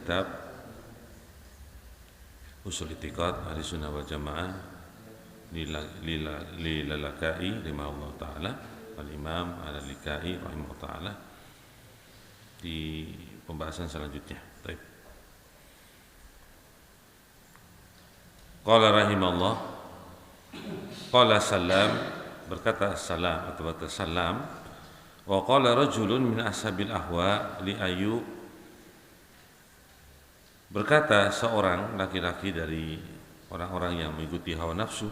kitab Ushul I'tiqad Ahlussunnah wal Jamaah Lilalakai rahimahullah taala, Al-Imam Al-Lalakai rahimahullah taala, di pembahasan selanjutnya. Baik. Qala rahimahullah, qala Salam, berkata Salam atau berkata Salam, wa qala rajulun min ashabil ahwa li Ayyub, berkata seorang laki-laki dari orang-orang yang mengikuti hawa nafsu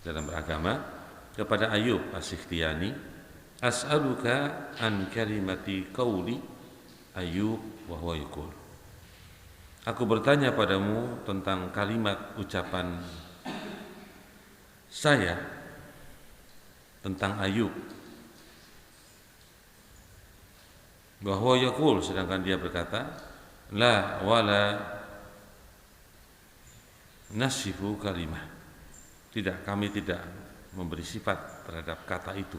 dalam beragama kepada Ayyub As-Sikhtiyani, as'aluka an kalimati qauli Ayyub wa huwa yaqul, aku bertanya padamu tentang kalimat ucapan saya tentang Ayyub, wa huwa yaqul, sedangkan dia berkata, la wala nasifu kalimah, tidak, kami tidak memberi sifat terhadap kata itu.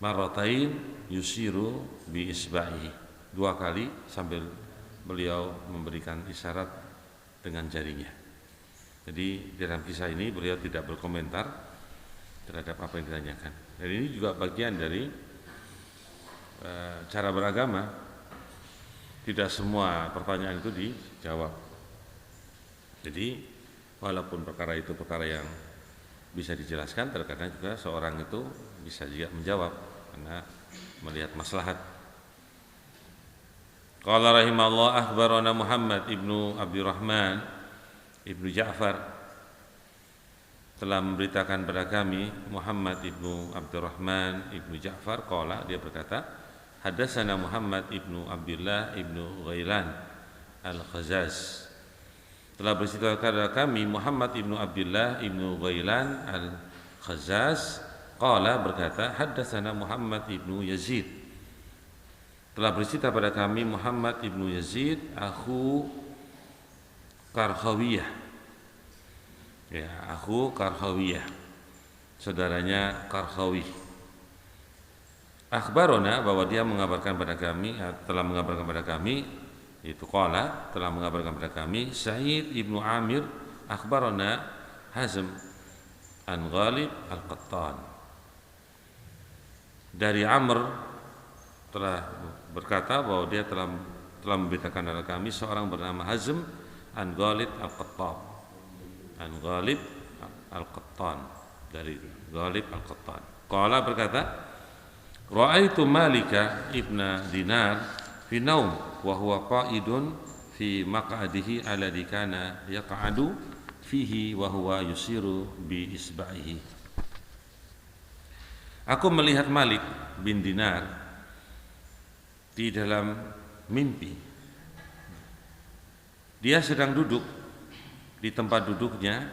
Maratain yusiru bi isbahi, dua kali sambil beliau memberikan isyarat dengan jarinya. Jadi dalam kisah ini beliau tidak berkomentar terhadap apa yang ditanyakan. Dan ini juga bagian dari cara beragama. Tidak semua pertanyaan itu dijawab. Jadi walaupun perkara itu perkara yang bisa dijelaskan, terkadang juga seorang itu bisa juga menjawab karena melihat maslahat. Qala rahimahullah, akhbarana Muhammad ibnu Abdurrahman ibnu Ja'far, telah memberitakan kepada kami Muhammad ibnu Abdurrahman ibnu Ja'far, qala, dia berkata, hadatsana Muhammad ibnu Abdullah ibnu Ghailan al-Khazaz, telah bercerita kepada kami Muhammad ibnu Abdullah ibnu Ghailan al-Khazaz, qala, berkata, hadatsana Muhammad ibnu Yazid, telah bercerita pada kami Muhammad ibnu Yazid akhu Karkhawiyah, ya, akhu Karkhawiyah, saudaranya Karkhawi. Akhbarona, bahwa dia mengabarkan pada kami, telah mengabarkan pada kami, itu qala, telah mengabarkan pada kami Sa'id ibnu Amir akhbarona Hazm an Ghalib al-Qattan, dari Amr telah berkata bahwa dia telah memberitakan kepada kami seorang bernama Hazm an Ghalib al-Qattan, an Ghalib al-Qattan, dari Ghalib al-Qattan. Qala, berkata, ra'aitu Malika ibna Dinar fi naum wa huwa qa'idun fi maq'adihi alladhi kana yaq'adu fihi wa huwa yusiru bi isba'ihi. Aku melihat Malik bin Dinar di dalam mimpi. Dia sedang duduk di tempat duduknya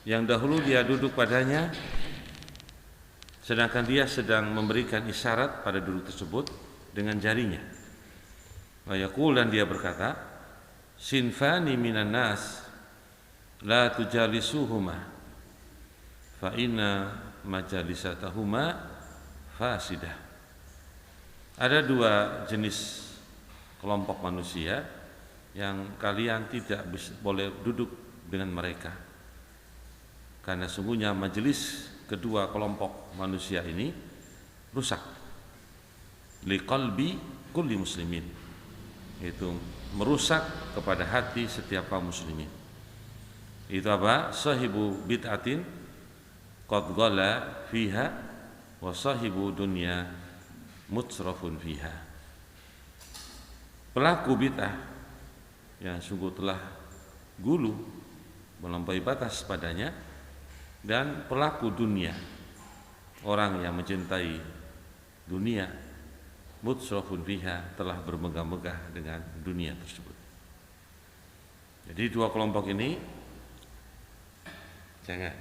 yang dahulu dia duduk padanya, sedangkan dia sedang memberikan isyarat pada duduk tersebut dengan jarinya. Wa yaqul, dan dia berkata, sinfani minan nas la tujalisuhuma fa inna majalisatahuma fasidah. Ada dua jenis kelompok manusia yang kalian tidak boleh duduk dengan mereka, karena sungguhnya majelis kedua kelompok manusia ini rusak. Liqalbi kulli muslimin, itu merusak kepada hati setiap kaum muslimin. Itu apa? Sahibu bid'atin qad ghala fiha wa sahibu dunya mutsrafun fiha. Pelaku bid'ah yang sungguh telah gulu melampaui batas padanya, dan pelaku dunia, orang yang mencintai dunia, mutsrafun fiha, telah bermegah-megah dengan dunia tersebut. Jadi dua kelompok ini jangan,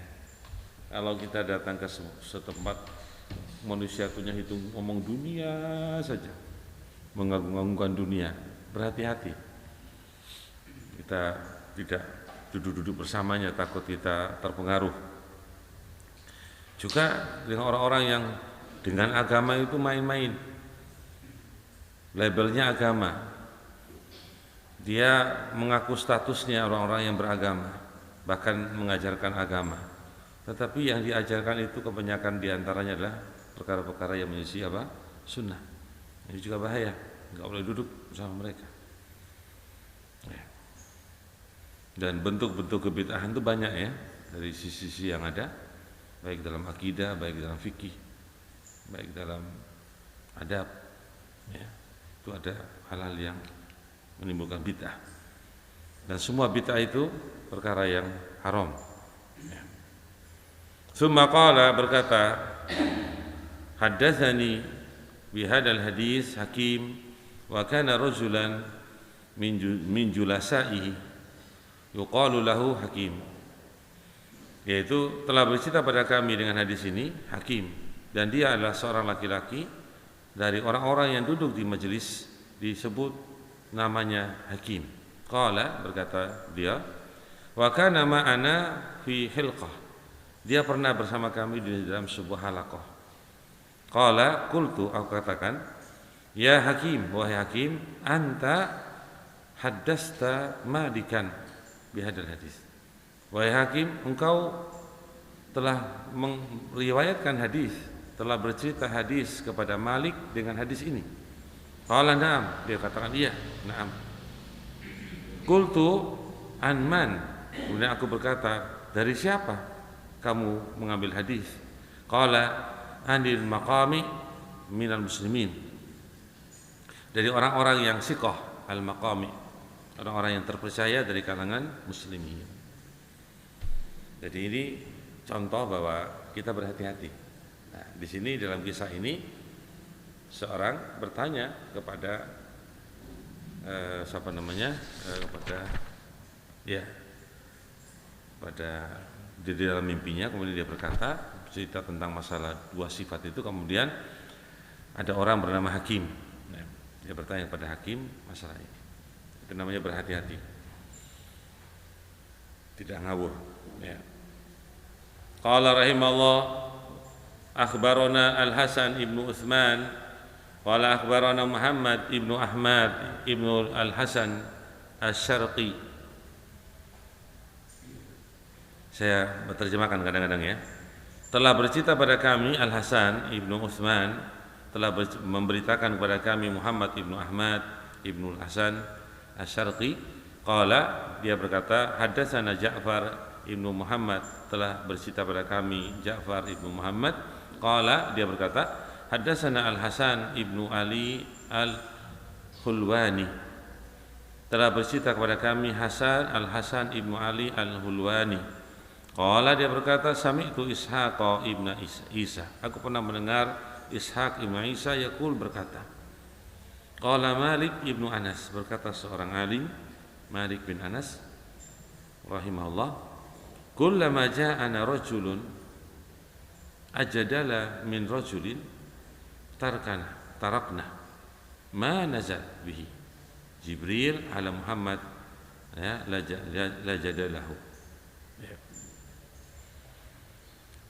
kalau kita datang ke setempat manusia punya hitung ngomong dunia saja, mengagung-agungkan dunia, berhati-hati. Kita tidak duduk-duduk bersamanya, takut kita terpengaruh. Juga dengan orang-orang yang dengan agama itu main-main, labelnya agama, Dia mengaku statusnya orang-orang yang beragama, bahkan mengajarkan agama. Tetapi yang diajarkan itu kebanyakan diantaranya adalah perkara-perkara yang menyelisih apa? Sunnah. Ini juga bahaya. Enggak boleh duduk bersama mereka. Ya. Dan bentuk-bentuk kebid'ahan itu banyak ya, dari sisi-sisi yang ada, baik dalam akidah, baik dalam fikih, baik dalam adab. Ya. Itu ada hal-hal yang menimbulkan bid'ah. Dan semua bid'ah itu perkara yang haram. Ya. Tsumma qala, berkata, haddatsani bihadzal hadis Hakim wa kana rajulan min julasaihi yuqalu lahu Hakim. Yaitu telah bercerita pada kami dengan hadis ini Hakim, dan dia adalah seorang laki-laki dari orang-orang yang duduk di majelis, disebut namanya Hakim. Qala, berkata dia, wa kana ma'ana fi hilqah, dia pernah bersama kami di dalam sebuah halaqah. Qala qultu, aku katakan, ya Hakim, wahai Hakim, anta haddasta Malikan bihadzal hadis. Wahai Hakim, engkau telah meriwayatkan hadis, telah bercerita hadis kepada Malik dengan hadis ini. Qala na'am, dia katakan iya, na'am. Qultu an man, kemudian aku berkata, dari siapa kamu mengambil hadis? Qala anil maqami minal muslimin, dari orang-orang yang siqah, al maqami, orang-orang yang terpercaya dari kalangan muslimin. Jadi ini contoh bahwa kita berhati-hati. Nah, di sini dalam kisah ini seorang bertanya kepada pada di dalam mimpinya, kemudian dia berkata, cerita tentang masalah dua sifat itu, kemudian ada orang bernama Hakim. Nah, dia bertanya kepada Hakim masalah ini. Itu namanya berhati-hati, tidak ngawur. Ya. Qala rahimallah, akhbarana Al-Hasan ibnu Utsman, qala akhbarana Muhammad ibnu Ahmad ibnu Al-Hasan Asy-Syarqi. Saya berterjemahkan kadang-kadang ya. Telah bercerita pada kami Al-Hasan ibnu Utsman, telah memberitakan kepada kami Muhammad ibnu Ahmad ibnu Al-Hasan Asy-Syarqi. Qala, dia berkata, haddatsana Ja'far ibnu Muhammad, telah bercerita pada kami Ja'far ibnu Muhammad. Qala, dia berkata, haddatsana Al-Hasan ibnu Ali Al-Hulwani, telah bercerita kepada kami Al-Hasan ibnu Ali Al-Hulwani. Qala, dia berkata, sami'tu Ishaq ibnu Isa, aku pernah mendengar Ishaq ibnu Isa yaqul, berkata, qala Malik ibnu Anas, berkata seorang alim Malik bin Anas rahimahullah, kullama ja'ana rajulun ajadala min rajulin tarakna ma nazal bihi Jibril ala Muhammad, ya, la jadalahu. Ya.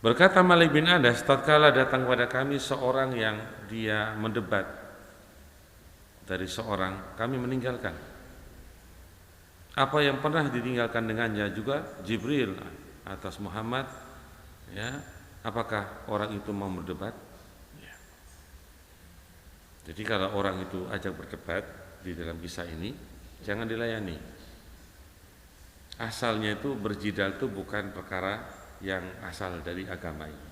Berkata Malik bin Anas, tatkala datang kepada kami seorang yang dia mendebat dari seorang, kami meninggalkan apa yang pernah ditinggalkan dengannya juga Jibril atas Muhammad, ya, apakah orang itu mau berdebat? Ya. Jadi kalau orang itu ajak berdebat di dalam kisah ini, jangan dilayani. Asalnya itu berjidal itu bukan perkara yang asal dari agama ini,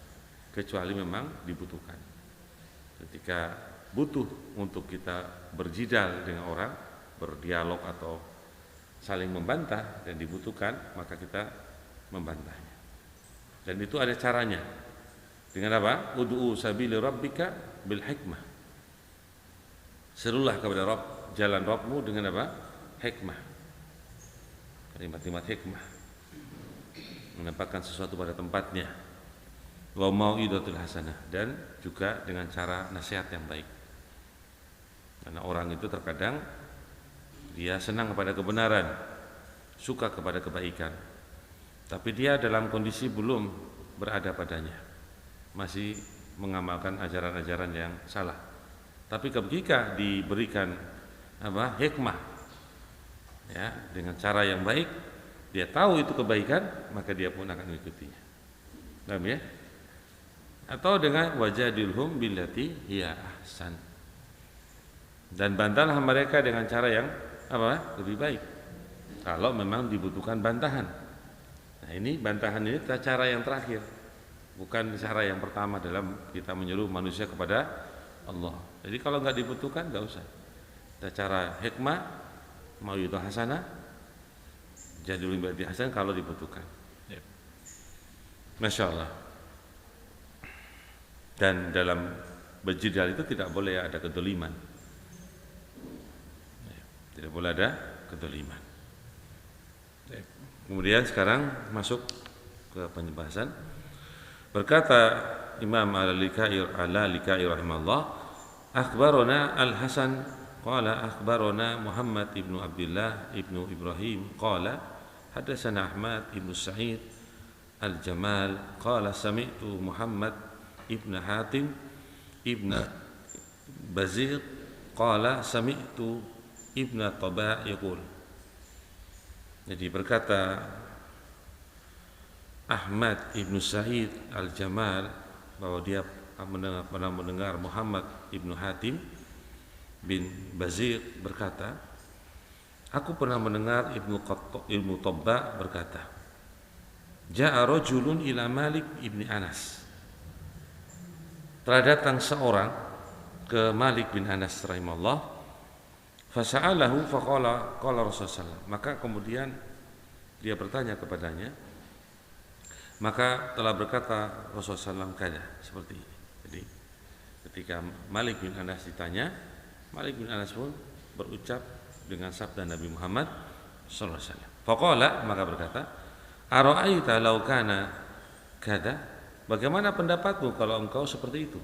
kecuali memang dibutuhkan. Ketika butuh untuk kita berjidal dengan orang, berdialog atau saling membantah dan dibutuhkan, maka kita membantahnya. Dan itu ada caranya. Dengan apa? Ud'u sabili rabbika bil hikmah. Serulah kepada Rabb, jalan Rabbmu dengan apa? Hikmah. Kalimat-kalimat hikmah, menempatkan sesuatu pada tempatnya. Wa mau'idatul hasanah, dan juga dengan cara nasihat yang baik. Karena orang itu terkadang dia senang kepada kebenaran, suka kepada kebaikan, tapi dia dalam kondisi belum berada padanya, masih mengamalkan ajaran-ajaran yang salah. Tapi ketika diberikan hikmah, ya, dengan cara yang baik, dia tahu itu kebaikan, maka dia pun akan mengikutinya. Paham ya? Atau dengan wajadilhum billati hiya ahsan. Dan bantahlah mereka dengan cara yang lebih baik. Kalau memang dibutuhkan bantahan. Nah, ini bantahan ini cara yang terakhir. Bukan cara yang pertama dalam kita menyuruh manusia kepada Allah. Jadi kalau nggak dibutuhkan nggak usah. Cara hikmah mau itu hasanah, jadilhum billati ahsan kalau dibutuhkan. Masya Allah. Dan dalam berjidal itu tidak boleh ada kedoliman. Tidak boleh ada kedoliman. Kemudian sekarang masuk ke pembahasan. Berkata Imam Al-Lalikai rahimahullah, akhbarana Al-Hasan qala akhbarana Muhammad ibnu Abdullah ibnu Ibrahim qala hadatsana Ahmad ibnu Sa'id Al-Jamal qala sami'tu Muhammad ibn Hatim ibn Bazir qala sami'tu ibn Taba yaqul. Jadi berkata Ahmad ibn Sa'id Al-Jamal bahwa dia pernah mendengar Muhammad ibn Hatim bin Bazir berkata, aku pernah mendengar Ibnu Taba berkata, ja'a rajulun ila Malik ibn Anas. Telah datang seorang ke Malik bin Anas rahimahullah, fasa'alahu faqala qala Rasulullah. Maka kemudian dia bertanya kepadanya, maka telah berkata Rasulullah SAW seperti ini. Jadi ketika Malik bin Anas ditanya, Malik bin Anas pun berucap dengan sabda Nabi Muhammad sallallahu alaihi wasallam. Faqala, maka berkata, ara'aita law kana kada? Bagaimana pendapatmu kalau engkau seperti itu?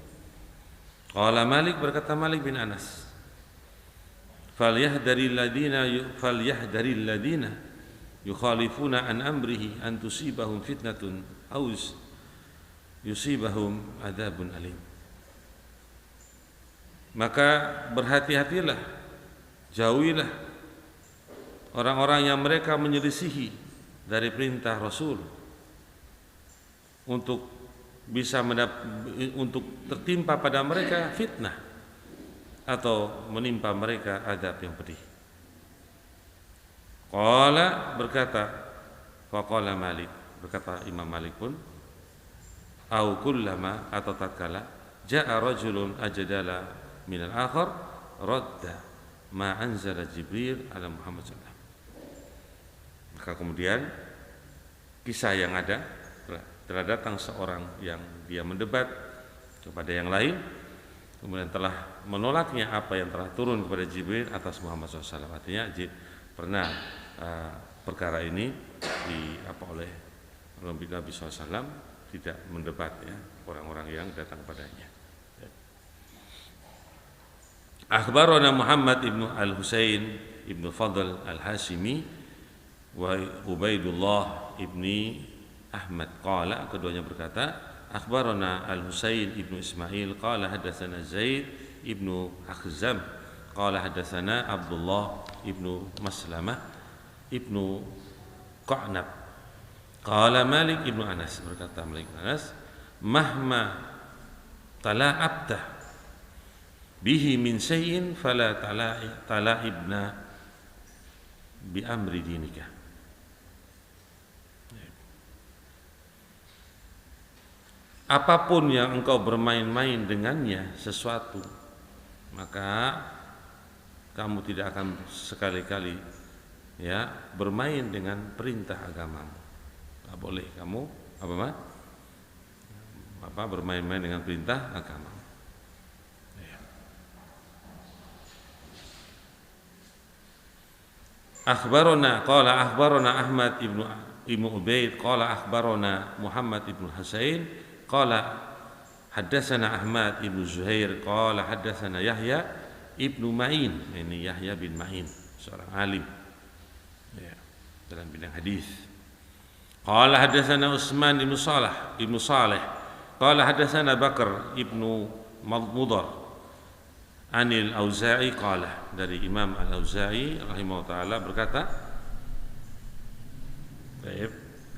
Qala Malik, berkata Malik bin Anas, falyahdharil ladina yukhalifuna an amrihi an tusibahum fitnatun aw yusibahum adzabun alim. Maka berhati-hatilah, jauhilah orang-orang yang mereka menyelisihi dari perintah Rasul untuk tertimpa pada mereka fitnah atau menimpa mereka azab yang pedih. Qala, berkata, faqala Malik, berkata Imam Malik pun, au kullama, atau tatkala jaa rajulun ajdala minal akhar radda ma anzala Jibril ala Muhammad sallallahu alaihi wasallam. Maka kemudian kisah yang ada, telah datang seorang yang dia mendebat kepada yang lain, kemudian telah menolaknya apa yang telah turun kepada Jibril atas Muhammad SAW. Artinya pernah perkara ini oleh Nabi SAW tidak mendebat ya orang-orang yang datang padanya. Akhbarana Muhammad ibnu Al-Husain ibnu Fadl Al-Hashimi wa Ubaidullah ibni Ahmad qala, keduanya berkata, akhbarana Al-Husain ibnu Ismail qala hadatsana Zaid ibnu Akhzam qala hadatsana Abdullah ibnu Maslamah ibnu Qa'nab qala Malik ibnu Anas, berkata Malik ibnu Anas, mahma tala'abta bihi min syai'in fala tala'ibna bi amri dinika. Apapun yang engkau bermain-main dengannya sesuatu, maka kamu tidak akan sekali-kali ya bermain dengan perintah agamamu. Tak boleh kamu bermain-main dengan perintah agama. Akhbarana Ahmad ibnu Ubaid qala akhbarana Muhammad ibnu Husain qala haddatsana Ahmad ibnu Zuhair qala haddatsana Yahya ibnu Ma'in. Ini Yahya bin Ma'in, seorang alim ya dalam bidang hadis. Qala haddatsana Utsman ibnu Salih qala haddatsana Bakar ibnu Mudar Anil Auza'i qala, dari Imam Al-Auza'i rahimahullah ta'ala berkata,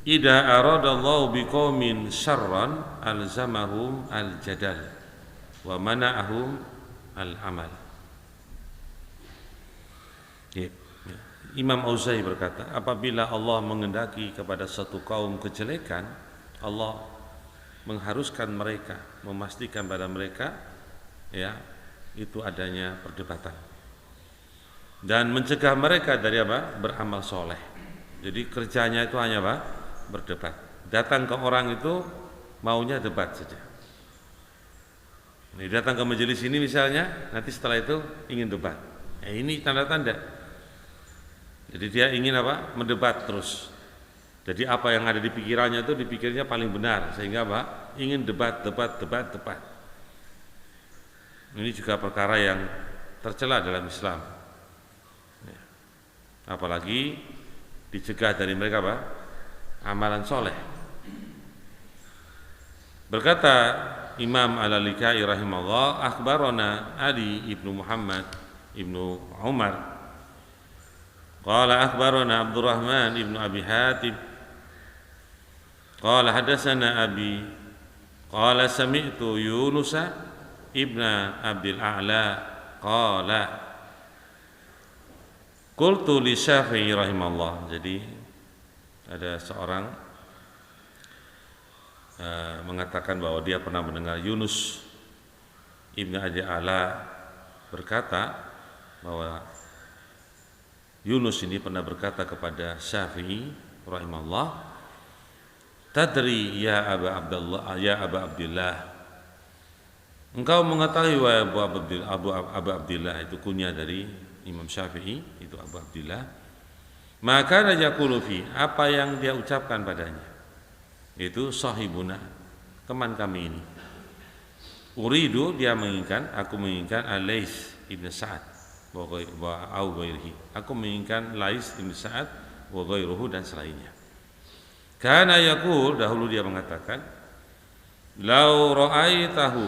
idza aradallahu biqaumin syarran alzamahum al-jadal wa mana'ahum al-amal. Imam Auza'i berkata, apabila Allah mengendaki kepada satu kaum kejelekan, Allah mengharuskan mereka, memastikan pada mereka itu adanya perdebatan dan mencegah mereka dari beramal soleh. Jadi kerjanya itu hanya berdebat. Datang ke orang itu maunya debat saja. Ini datang ke majelis ini misalnya, nanti setelah itu ingin debat. Ini tanda-tanda. Jadi dia ingin mendebat terus. Jadi apa yang ada di pikirannya itu dipikirnya paling benar, sehingga ingin debat. Ini juga perkara yang tercela dalam Islam. Apalagi dicegah dari mereka amalan soleh. Berkata Imam Al-Lalikai rahimahullah, akhbarana Ali ibnu Muhammad ibnu Umar qala akhbarana Abdurrahman ibnu Abi Hatim qala hadatsana Abi qala sami'tu Yunusa Ibna Abdul A'la qala qultu li Syafi'i rahimallah. Jadi ada seorang mengatakan bahwa dia pernah mendengar Yunus Ibn Abdul A'la berkata bahwa Yunus ini pernah berkata kepada Syafi'i rahimallah, tadri ya Aba Abdullah, engkau mengetahui wahai Abu Abdillah, itu kunyah dari Imam Syafi'i, itu Abu Abdillah. Maka yaqulu fi, apa yang dia ucapkan padanya, itu sahibuna, teman kami ini. Uridu, dia menginginkan, aku menginginkan Al-Laits ibn Sa'ad wa ghairihi, aku menginginkan Laits ibn Sa'ad wa ghairuhu, dan selainnya. Kana yaqul, dahulu dia mengatakan, lau ra'aitahu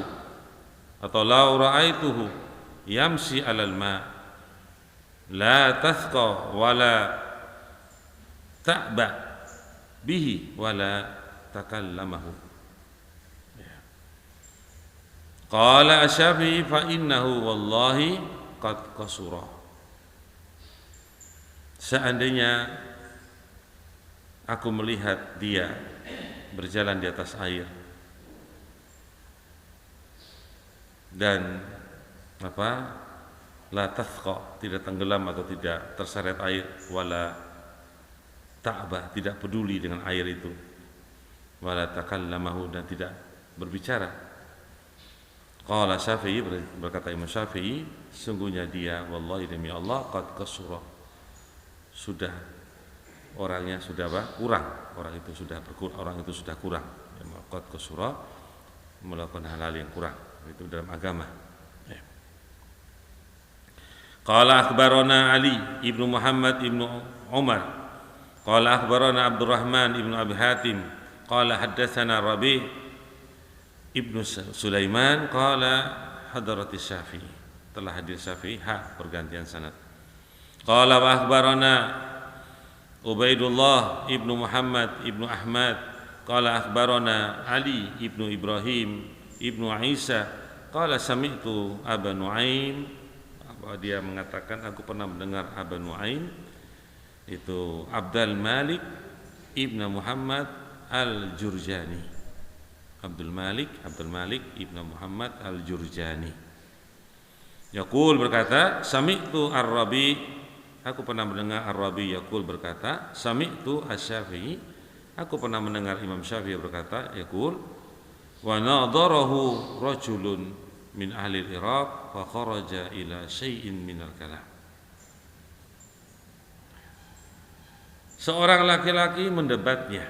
atau lau ra'aituhu yamsi 'alal ma la tasqa wala ta'ba bihi wala takallamahu. Qala Asy-Syafi'i fa innahu wallahi qad qasura. Seandainya aku melihat dia berjalan di atas air dan la tasqa, tidak tenggelam atau tidak terseret air, wala ta'ba, tidak peduli dengan air itu, wala takallamahu, dan tidak berbicara. Qala Syafi'i, berkata Imam Syafi'i, sungguhnya dia, wallahi demi Allah, qad kasura, sudah orangnya sudah kurang, orang itu sudah kurang, qad kasura, melakukan hal-hal yang kurang itu dalam agama. Qala akhbarana Ali ibnu Muhammad ibnu Umar qala akhbarana Abdurrahman ibnu Abi Hatim qala haddatsana Rabi' ibnu Sulaiman qala hadaratis Syafi'i, telah hadir Syafi'i, pergantian sanad. Qala wa akhbarana Ubaidullah ibnu Muhammad ibnu Ahmad qala akhbarana Ali ibnu Ibrahim Ibnu Isa qala sami'tu Aba Nu'aim, dia mengatakan aku pernah mendengar Aba Nu'aim, itu Abdul Malik Ibnu Muhammad Al-Jurjani, Abdul Malik Ibnu Muhammad Al-Jurjani. Yaqul, berkata, sami'tu Ar-Rabi, aku pernah mendengar Ar-Rabi yaqul, berkata, sami'tu Asy-Syafi'i, aku pernah mendengar Imam Syafi'i berkata, yaqul, wa nadarahu rajulun min ahli al-Iraq fa kharaja ila syai'in min al-kalam. Seorang laki-laki mendebatnya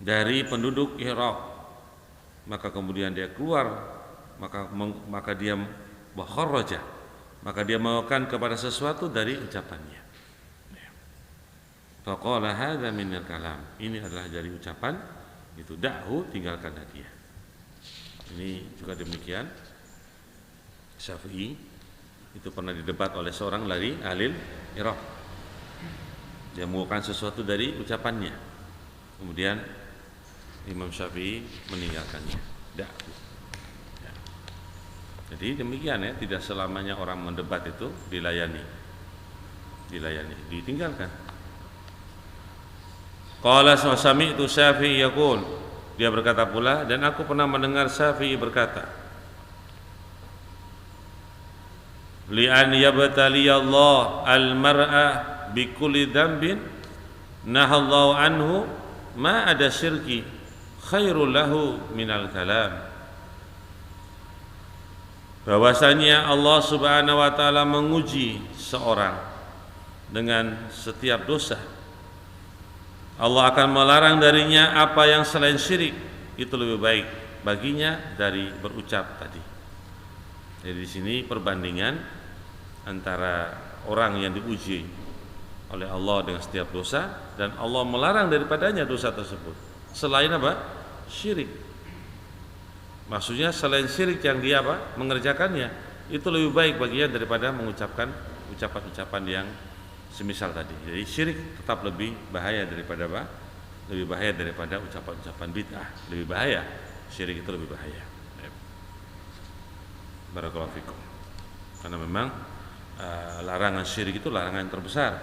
dari penduduk Irak, maka kemudian dia keluar, maka dia kharaja, maka dia melakukan kepada sesuatu dari ucapannya. Fa qala hadza min al-kalam, ini adalah dari ucapan, itu da'hu, tinggalkan dia. Ini juga demikian Syafi'i itu pernah didebat oleh seorang dari ahli Irak. Dia menguatkan sesuatu dari ucapannya, kemudian Imam Syafi'i meninggalkannya. Ya. Jadi demikian ya, tidak selamanya orang mendebat itu dilayani, ditinggalkan. Qala sami'tu Syafi'i yaqul, dia berkata pula, dan aku pernah mendengar Syafi'i berkata, li'an yabtaliyallah al-mar'a bikulli dzambin nahallahu anhu ma ada syirki khairul lahu minal kalam. Bahwasanya Allah Subhanahu wa taala menguji seorang dengan setiap dosa, Allah akan melarang darinya apa yang selain syirik, itu lebih baik baginya dari berucap tadi. Jadi di sini perbandingan antara orang yang diuji oleh Allah dengan setiap dosa dan Allah melarang daripadanya dosa tersebut. Selain apa? Syirik. Maksudnya selain syirik yang dia mengerjakannya, itu lebih baik baginya daripada mengucapkan ucapan-ucapan yang semisal tadi. Jadi syirik tetap lebih bahaya daripada apa? Lebih bahaya daripada ucapan-ucapan bid'ah. Lebih bahaya. Syirik itu lebih bahaya. Barakallahu fikum. Karena memang larangan syirik itu larangan yang terbesar.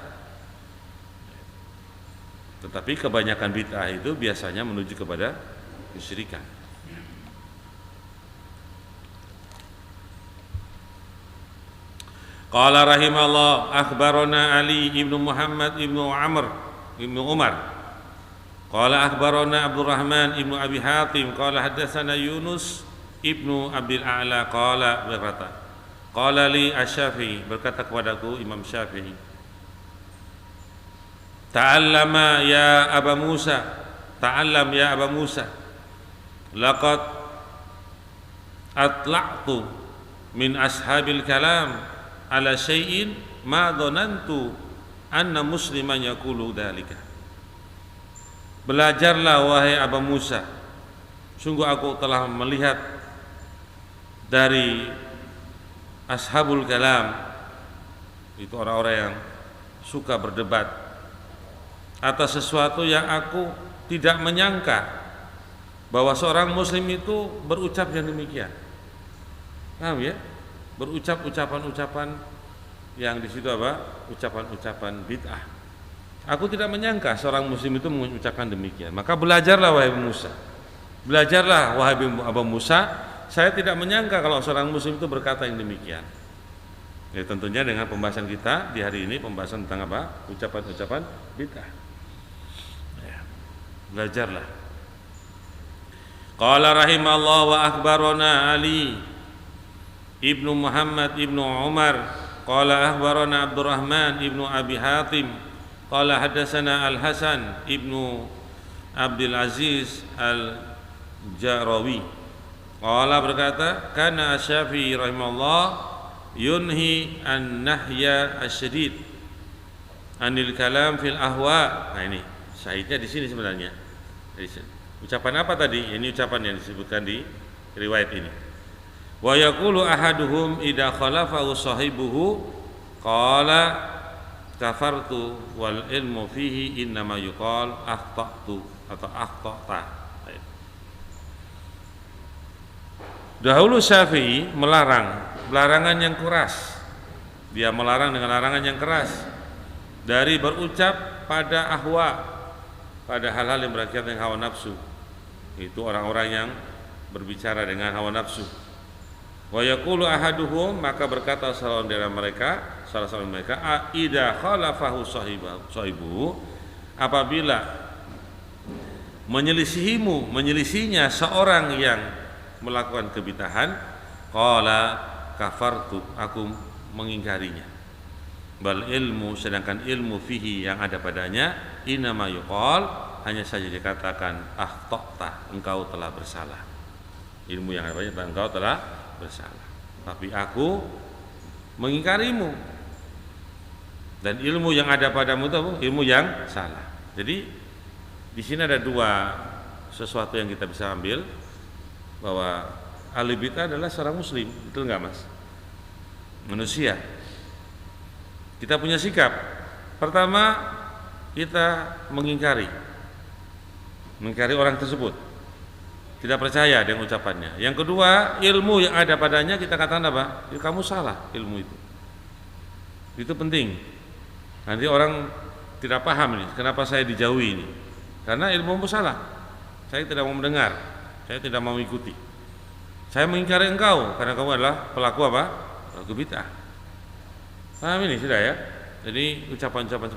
Tetapi kebanyakan bid'ah itu biasanya menuju kepada kesyirikan. Qala rahimahullah akhbarana Ali ibnu Muhammad ibnu Amr ibnu Umar. Qala akhbarana Abdurrahman ibnu Abi Hatim qala haddatsana Yunus ibnu Abdul A'la qala berkata qala li Asy-Syafi'i, berkata kepadaku Imam Syafi'i, ta'allama ya Aba Musa, ta'allam ya Aba Musa, laqad atla'tu min ashabil kalam ala syai'in ma dhanantu anna musliman yaqulu dzalika. Belajarlah wahai Aba Musa, sungguh aku telah melihat dari ashabul kalam, itu orang-orang yang suka berdebat atas sesuatu yang aku tidak menyangka bahwa seorang muslim itu berucap yang demikian. Paham ya? Berucap ucapan-ucapan yang di situ apa? Ucapan-ucapan bid'ah. Aku tidak menyangka seorang muslim itu mengucapkan demikian. Maka belajarlah wahai Musa. Belajarlah wahai Abu Musa, saya tidak menyangka kalau seorang muslim itu berkata yang demikian. Ya, tentunya dengan pembahasan kita di hari ini, pembahasan tentang apa? Ucapan-ucapan bid'ah. Ya, belajarlah. Qala rahimallahu wa akhbarana Ali Ibnu Muhammad Ibnu Umar qala akhbarana Abdurrahman Ibnu Abi Hatim qala haddatsana Al-Hasan Ibnu Abdul Aziz Al-Jarawi qala berkata kana Syafi'i rahimahullah yunhi an nahya asyadid anil kalam fil ahwa. Nah ini syahidnya di sini sebenarnya. Ucapan apa tadi? Ini ucapan yang disebutkan di riwayat ini. Wa yaqulu ahaduhum idza khalafahu sahibuhu qala kafartu wal ilmu fihi innama yuqal akhtatu atau akhtata. Dahulu Syafi'i melarang larangan yang keras. Dia melarang dengan larangan yang keras dari berucap pada ahwa, pada hal-hal yang berkaitan dengan hawa nafsu. Itu orang-orang yang berbicara dengan hawa nafsu. Wa yaqulu ahaduhum, maka berkata salah seorang mereka idza khalafahu sahibu, apabila menyelisihinya seorang yang melakukan kebid'ahan, qala kafartu, aku mengingkarinya. Bal ilmu, sedangkan ilmu fihi yang ada padanya inama yuqal, hanya saja dikatakan akhtata, engkau telah bersalah. Ilmu yang ada padanya engkau telah bersalah, tapi aku mengingkarimu, dan ilmu yang ada padamu itu ilmu yang salah. Jadi di sini ada dua sesuatu yang kita bisa ambil, bahwa ahli bid'ah adalah seorang muslim, betul nggak mas? manusia. Kita punya sikap. Pertama, kita mengingkari orang tersebut, tidak percaya dengan ucapannya. Yang kedua, ilmu yang ada padanya kita katakan apa? Ya, kamu salah ilmu itu penting. Nanti orang tidak paham ini, kenapa saya dijauhi ini? Karena ilmumu salah. Saya tidak mau mendengar, saya tidak mau mengikuti. Saya mengingkari engkau karena kamu adalah pelaku apa? Pelaku bid'ah. Paham ini sudah ya? Jadi ucapan-ucapan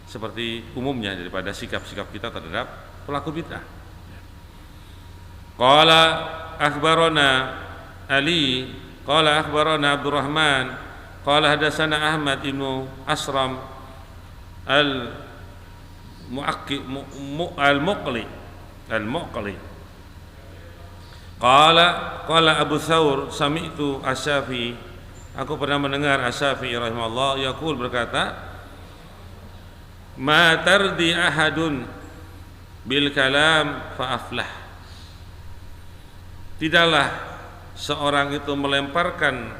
seperti umumnya daripada sikap-sikap kita terhadap pelaku bid'ah. Qala akhbarana Ali, qala akhbarana Abdurrahman, qala hadatsana Ahmad ibnu Asram al-Muqli. Qala Abu Thawr sami'tu Asy-Syafi'i, aku pernah mendengar Asy-Syafi'i rahimahullah yaqul berkata, ma tardi ahadun bil kalam fa aflah. Tidaklah seorang itu melemparkan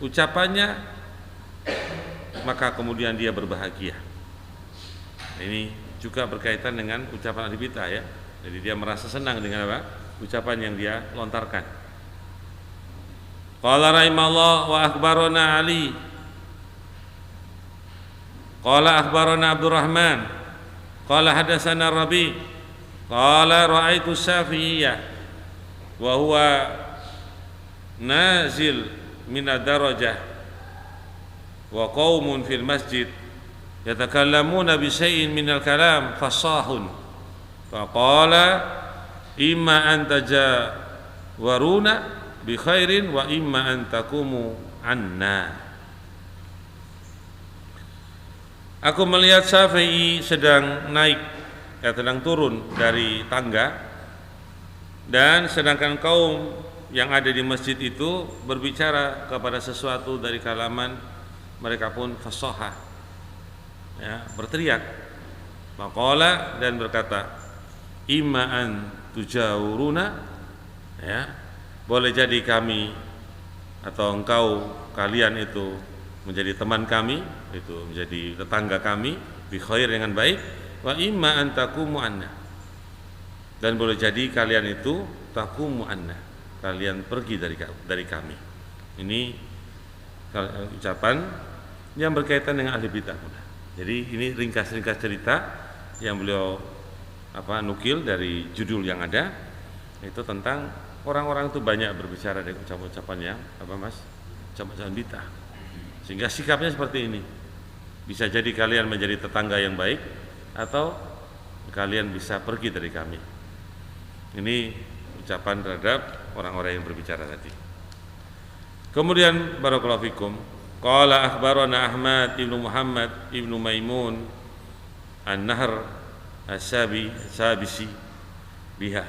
ucapannya maka kemudian dia berbahagia. Ini juga berkaitan dengan ucapan ahli bid'ah ya. Jadi dia merasa senang dengan apa? Ucapan yang dia lontarkan. Qala rahimallah wa akhbarana Ali, qala akhbarana Abdurrahman, qala hadatsana Rabi, qala ra'aitu Syafi'iyah wa huwa nazil min ad-darajah wa qaumun fil masjid yatakallamuna bi syai'in min al-kalam fasahun faqala imma an tajawaruna bi khairin wa imma an takumu anna. Aku melihat Syafi'i sedang naik, sedang turun dari tangga, dan sedangkan kaum yang ada di masjid itu berbicara kepada sesuatu dari kalaman, mereka pun fasahah, ya, berteriak. Maqala, dan berkata, imma an tujawuruna, ya, boleh jadi kami atau engkau, kalian itu menjadi teman kami, itu menjadi tetangga kami, bi khair, dengan baik, wa imma an takumu anna, dan boleh jadi kalian itu takumu anna, kalian pergi dari kami. Ini ucapan yang berkaitan dengan ahli bid'ah. Jadi ini ringkas-ringkas cerita yang beliau nukil dari judul yang ada, itu tentang orang-orang itu banyak berbicara dengan ucapan-ucapan yang ucapan bid'ah, sehingga sikapnya seperti ini. Bisa jadi kalian menjadi tetangga yang baik, atau kalian bisa pergi dari kami. Ini ucapan terhadap orang-orang yang berbicara tadi. Kemudian barakallahu fikum, qala akhbarana Ahmad ibnu Muhammad ibnu Maimun an-Nahr as-Sabisi biha.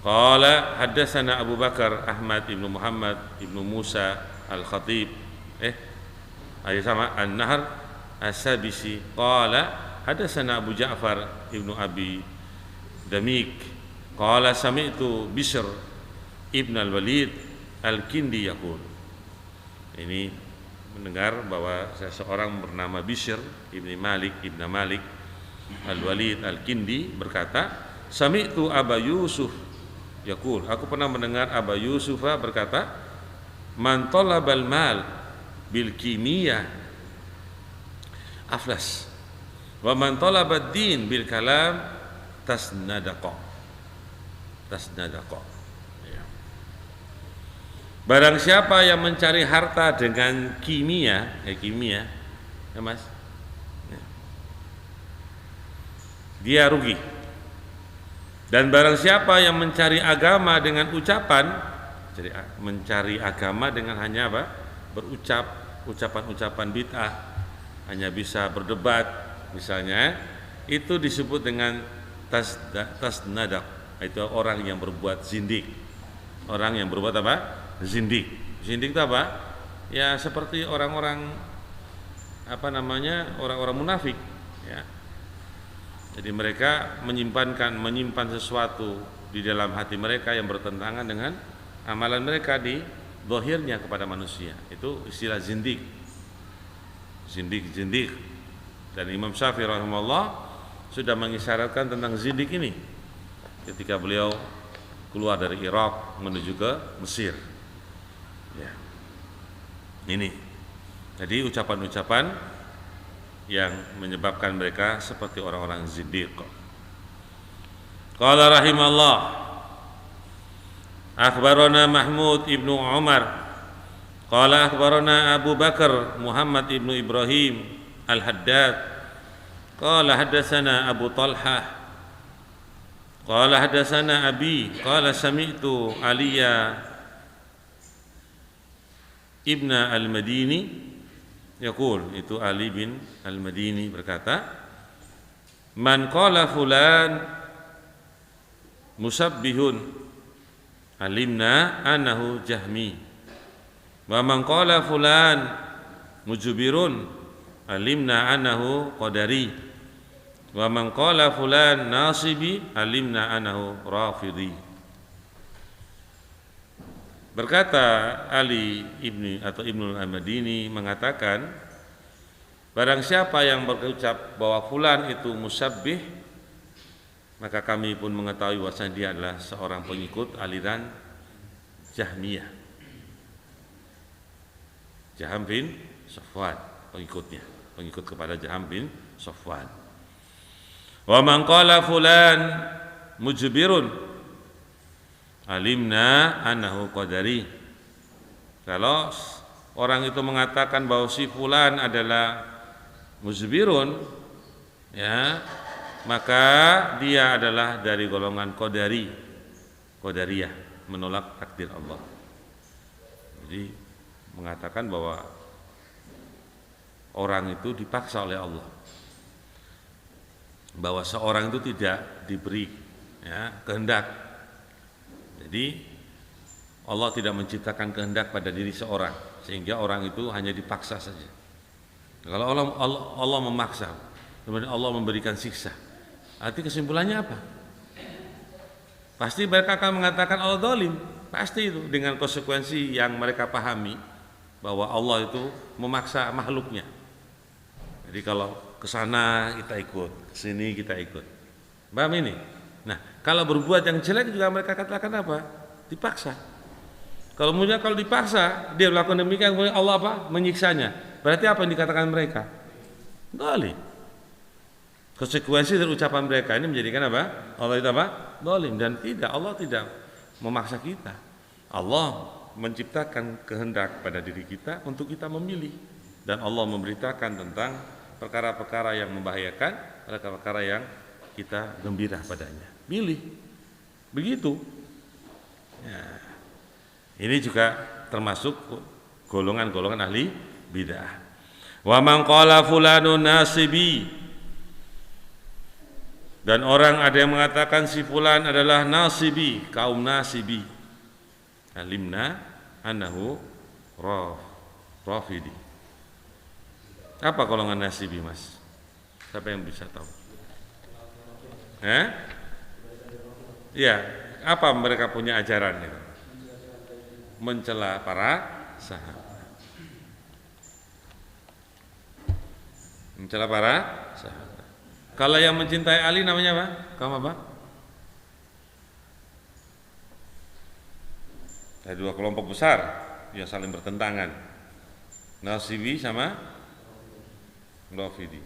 Qala haddatsana Abu Bakar Ahmad ibnu Muhammad ibnu Musa al-Khatib sama an-Nahr as-Sabisi. Qala haddatsana Abu Ja'far ibnu Abi Damik. Qala sami'tu Bishr ibn al-Walid al-Kindi yaqul. Ini mendengar bahwa seseorang bernama Bishr ibn Malik al-Walid al-Kindi berkata, sami'tu Aba Yusuf yaqul, aku pernah mendengar Aba Yusuf berkata, man talabal mal bil kimiyah aflas wa man talabad din bil kalam tasnadaqa. Ya. Barang siapa yang mencari harta dengan kimia, ya Mas, ya, dia rugi. Dan barang siapa yang mencari agama dengan ucapan, jadi mencari agama dengan hanya berucap ucapan-ucapan bid'ah, hanya bisa berdebat misalnya, itu disebut dengan tasnadaq. Itu orang yang berbuat zindik. Orang yang berbuat zindik. Zindik itu apa? Ya seperti orang-orang orang-orang munafik, ya. Jadi mereka menyimpan sesuatu di dalam hati mereka yang bertentangan dengan amalan mereka di zahirnya kepada manusia. Itu istilah zindik. Zindik. Dan Imam Syafi'i rahimahullah sudah mengisyaratkan tentang zindik ini ketika beliau keluar dari Irak menuju ke Mesir. Ya. Ini. Jadi ucapan-ucapan yang menyebabkan mereka seperti orang-orang zindiq. Qala rahimallah, akhbarana Mahmud ibnu Umar qala akhbarana Abu Bakar Muhammad ibnu Ibrahim Al-Haddad qala haddatsana Abu Talhah qala haddatsana Abi qala sami'tu Aliya ibn Al-Madini yaqul, itu Ali bin Al-Madini berkata, man qala fulan musabbihun alimna annahu jahmi wa man qala fulan mujbirun alimna annahu qadari wa man qala fulan nasibi alimna annahu rafidhi. Berkata Ali Ibnu Al-Madini mengatakan, barang siapa yang berucap bahwa fulan itu musabbih, maka kami pun mengetahui bahwasanya dia adalah seorang pengikut aliran Jahmiyah. Jaham bin Safwan, pengikut kepada Jaham bin Safwan. Wa man qala fulan mujbirun alimna annahu qadari. Kalau orang itu mengatakan bahwa si fulan adalah mujbirun, ya, maka dia adalah dari golongan Qadariyah, menolak takdir Allah. Jadi mengatakan bahwa orang itu dipaksa oleh Allah, bahwa seorang itu tidak diberi kehendak. Jadi Allah tidak menciptakan kehendak pada diri seorang sehingga orang itu hanya dipaksa saja. Kalau Allah memaksa, kemudian Allah memberikan siksa, arti kesimpulannya apa? Pasti mereka akan mengatakan Allah zalim, pasti itu, dengan konsekuensi yang mereka pahami bahwa Allah itu memaksa makhluknya. Jadi kalau ke sana kita ikut, ke sini kita ikut. Paham ini? Nah, kalau berbuat yang jelek juga mereka katakan apa? Dipaksa. Kalau dipaksa dia melakukan demikian, kemudian Allah apa? Menyiksanya. Berarti apa yang dikatakan mereka? Zalim. Konsekuensi dari ucapan mereka ini menjadikan apa? Allah itu apa? Zalim. Dan tidak, Allah tidak memaksa kita. Allah menciptakan kehendak pada diri kita untuk kita memilih, dan Allah memberitakan tentang perkara-perkara yang membahayakan, perkara-perkara yang kita gembira padanya. Pilih. Begitu. Ya. Ini juga termasuk golongan-golongan ahli bid'ah. Wa man qala fulanun nasibi, dan orang ada yang mengatakan si fulan adalah nasibi, kaum nasibi. Alimna annahu rafidi. Apa golongan nasibi, Mas? Siapa yang bisa tahu? Ya, apa mereka punya ajaran itu? Mencela para sahabat. Mencela para sahabat. Kalau yang mencintai Ali namanya apa? Kamu apa? Ada dua kelompok besar yang saling bertentangan, Nasibi sama Rafidi.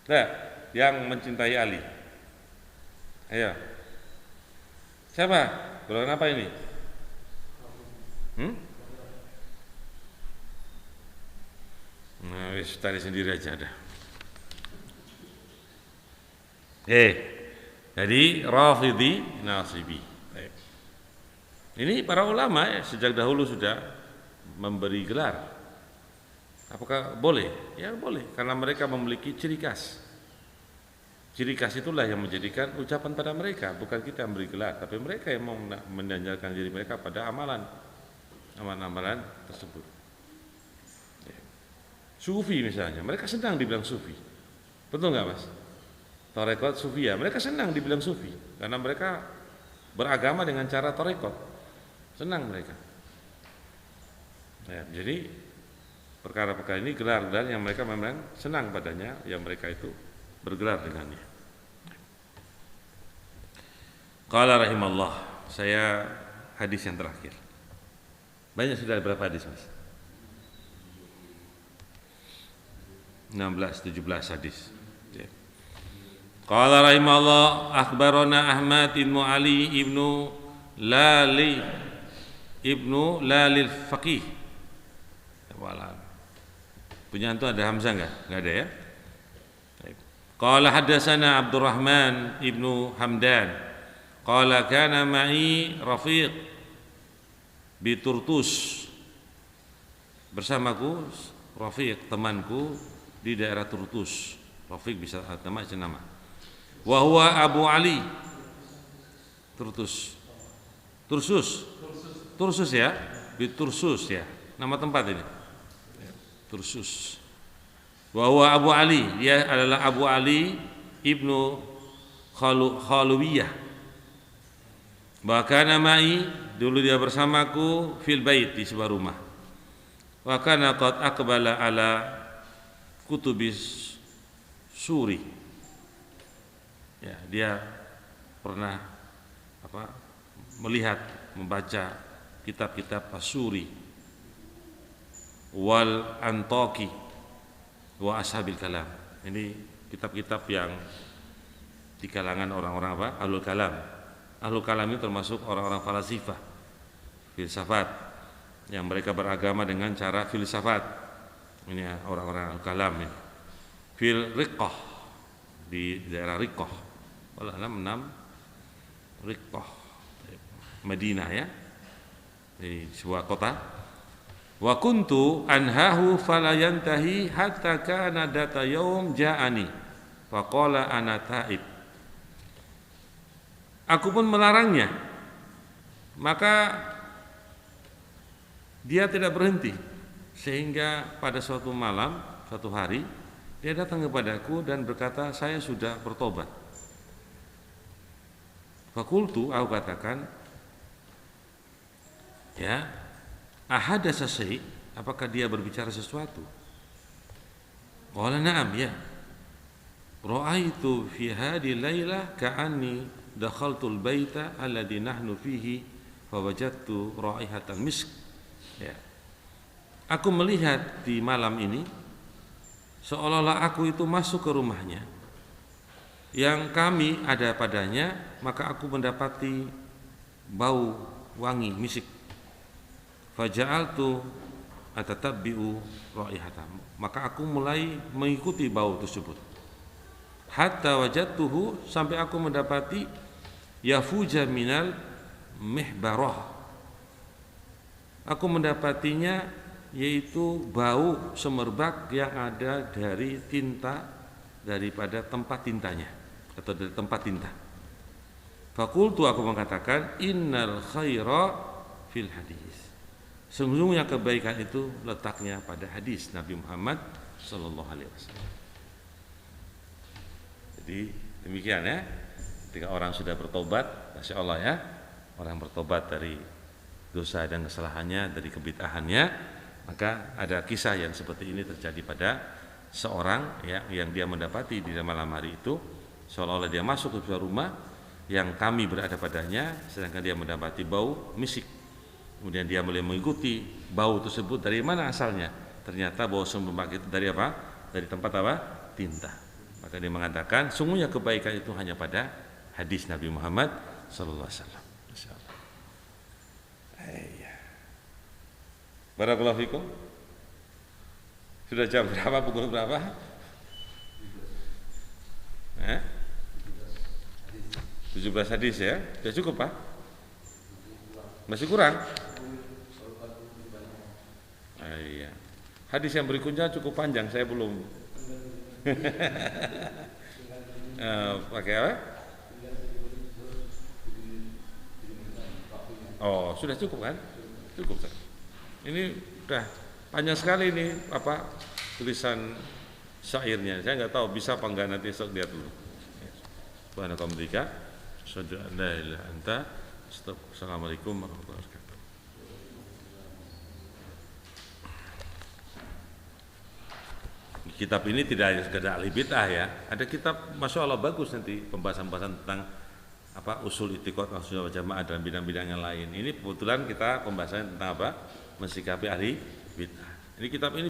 Nah, yang mencintai Ali, ayo, siapa? Golongan apa ini? Nah, wis cari sendiri aja dah. Jadi Rafidi, Nasibi. Ini para ulama sejak dahulu sudah memberi gelar. Apakah boleh? Ya boleh, karena mereka memiliki ciri khas. Ciri khas itulah yang menjadikan ucapan pada mereka, bukan kita yang beri gelar, tapi mereka yang mau menanjalkan diri mereka pada amalan tersebut. Sufi misalnya, mereka senang dibilang sufi. Betul nggak, Mas? Tarekat sufia, mereka senang dibilang sufi karena mereka beragama dengan cara tarekat. Senang mereka. Ya, jadi perkara-perkara ini gelar-gelar yang mereka memang senang padanya, yang mereka itu bergelar dengannya. Qala rahimallah, saya hadis yang terakhir. Banyak sudah berapa hadis, Mas? 16, 17 hadis. Ya. Qala rahimallah, akhbarana Ahmad ibnu Ali ibnu Lalil Faqih. Punya antum ada Hamzah enggak? Enggak ada ya? Qala hadatsana Abdurrahman ibnu Hamdan. Qala kana ma'i rafiq bi Turtus. Bersamaku rafiq, temanku di daerah Turtus. Rafiq bisa nama. Wa huwa Abu Ali. Tursus ya, di Tursus ya. Nama tempat ini. Tursus. Wa huwa Abu Ali, dia adalah Abu Ali ibnu Khalawiyah. Bahkan namai dulu dia bersamaku fil bait di sebuah rumah. Wa kana qad aqbala ala kutubis suri. Ya, dia pernah melihat, membaca kitab-kitab Asuri wal Antaki wa ashabil kalam. Ini kitab-kitab yang di kalangan orang-orang ahlul kalam. Ahlul kalam ini termasuk orang-orang falasifah, filsafat, yang mereka beragama dengan cara filsafat. Ini orang-orang ahlul kalam ini. Fil Riqqah, di daerah Riqqah. Wala 6 Riqqah, Madinah ya, di sebuah kota. Wa kuntu anhahu fala yantahi hatta kana data yaum ja'ani faqala ana ta'ib. Aku pun melarangnya, maka dia tidak berhenti, sehingga pada suatu malam, suatu hari, dia datang kepadaku dan berkata, saya sudah bertobat. Fakultu, aku katakan, ya, ahadasa syai', apakah dia berbicara sesuatu? Qala na'am, ya. Ra'aitu fi hadhihi lailah ka'anni dakhaltul baita alladhi nahnu fihi fawajadtu raihatan misk. Ya. Aku melihat di malam ini seolah-olah aku itu masuk ke rumahnya yang kami ada padanya, maka aku mendapati bau wangi misik. Faja'altu atatabbi'u raihatahu, maka aku mulai mengikuti bau tersebut. Hatta wajadtuhu, sampai aku mendapati yafuja minal mihbarah, aku mendapatinya yaitu bau semerbak yang ada dari tinta, daripada tempat tintanya atau dari tempat tinta. Fakultu, aku mengatakan, innal khaira fil hadis, sesungguhnya kebaikan itu letaknya pada hadis Nabi Muhammad sallallahu alaihi wasallam. Jadi demikian ya, ketika orang sudah bertobat, masya Allah ya, orang bertobat dari dosa dan kesalahannya, dari kebid'ahannya, maka ada kisah yang seperti ini terjadi pada seorang ya, yang dia mendapati di malam hari itu seolah-olah dia masuk ke sebuah rumah yang kami berada padanya, sedangkan dia mendapati bau misik. Kemudian dia mulai mengikuti bau tersebut, dari mana asalnya? Ternyata bau semerbak itu dari apa? Dari tempat apa? Tinta. Maka dia mengatakan, sungguhnya kebaikan itu hanya pada hadis Nabi Muhammad sallallahu alaihi wasallam. Insyaallah. Barakallahu fikum. Sudah jam berapa? Pukul berapa? 17 hadis ya. Sudah cukup Pak? Masih kurang? Iya. Hadis yang berikutnya cukup panjang, saya belum. Pakai apa? Oh, sudah cukup kan? Cukup. Ini udah panjang sekali ini tulisan syairnya. Saya nggak tahu bisa apa enggak, nanti esok lihat dulu. Subhanallahi wa bihamdihi. Assalamualaikum warahmatullahi wabarakatuh. kitab ini tidak hanya sekedar ahli bid'ah ya. Ada kitab Masya Allah bagus nanti pembahasan-pembahasan tentang usul i'tiqad Ahlussunnah wal Jamaah dalam bidang-bidang yang lain. Ini kebetulan kita pembahasan tentang mensikapi ahli bid'ah. Ini kitab ini